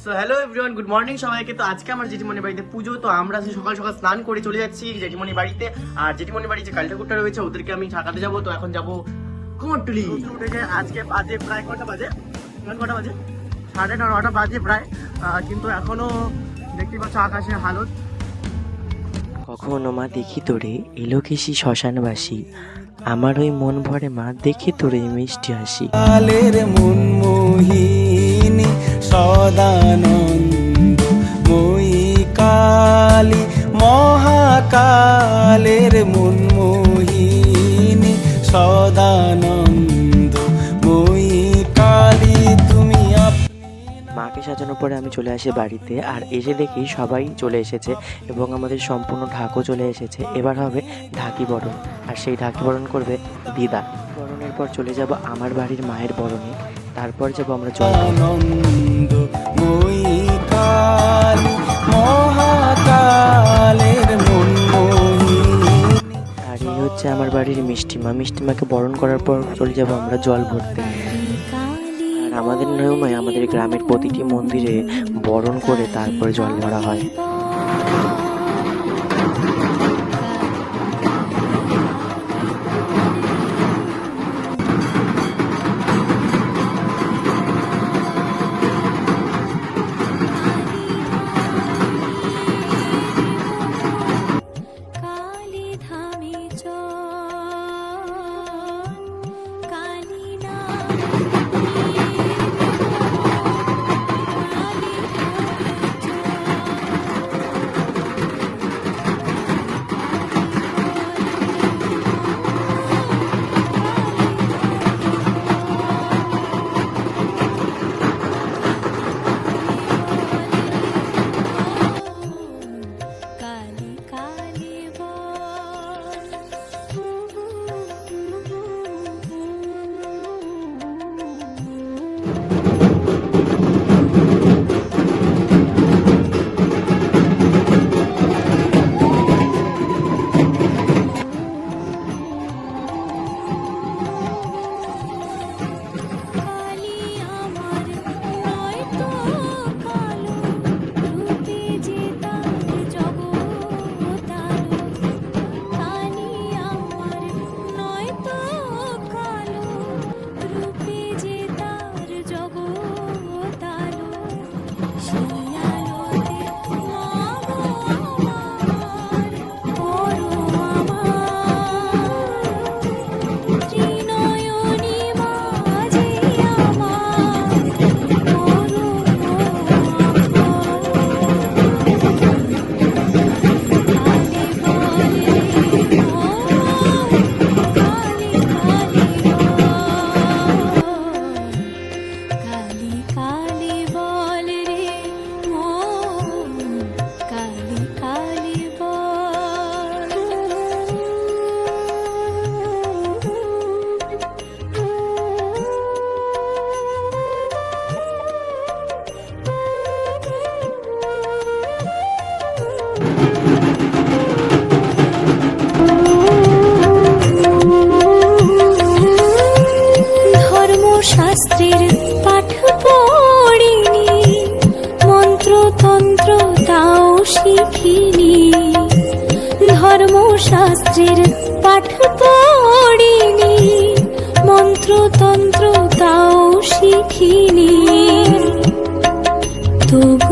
So hello everyone, good morning সবাইকে। তো আজকে আমার জেঠিমনির বাড়িতে পুজো, তো আমরা সকাল সকাল স্নান করে চলে যাচ্ছি জেঠিমনির বাড়িতে। আর জেঠিমনির বাড়ি যে কালী ঠাকুরটা রয়েছে ওদেরকে আমি ঠাকাতে যাবো। তো এখন যাবো কুমোরটুলি। উঠে আজকে বাজে প্রায় কটা বাজে, 9:30 বাজে প্রায়, কিন্তু এখনো দেখতে পাচ্ছ আকাশের হালত। কখনো মা দেখি তোরে এলোকেশি শ্মশানবাসী, আমার ওই মন ভরে মা দেখি তোরে মিষ্টি হাসি। কালের মন মোহিনী সদানন্দ মই কালী, মহাকালের মন মোহিনী সদানন্দ মই কালী, তুমি মাকে সাজানোর পরে আমি চলে আসি বাড়িতে, আর এসে দেখি সবাই চলে এসেছে এবং আমাদের সম্পূর্ণ ঢাকও চলে এসেছে। এবার হবে ঢাকি বরণ, আর সেই ঢাকি বরণ করবে দিদা। বরণের পর চলে যাব আমার বাড়ির মায়ের বরণে, তারপর যাব আমরা আনন্দ মই কালী, মহাকালের মন মোহিনী। আর এই হচ্ছে আমার বাড়ির মিষ্টিমা। মিষ্টিমাকে বরণ করার পর চলে যাব আমরা জল ভরতে। আর আমাদের নিয়মে আমাদের গ্রামের প্রতিটি মন্দিরে বরণ করে তারপরে জল ভরা হয়। শাস্ত্রের পাঠ পড়িনি, মন্ত্রতন্ত্র তাও শিখিনি। ধর্মশাস্ত্রের পাঠ পড়িনি, মন্ত্রতন্ত্র তাও শিখিনি। তবু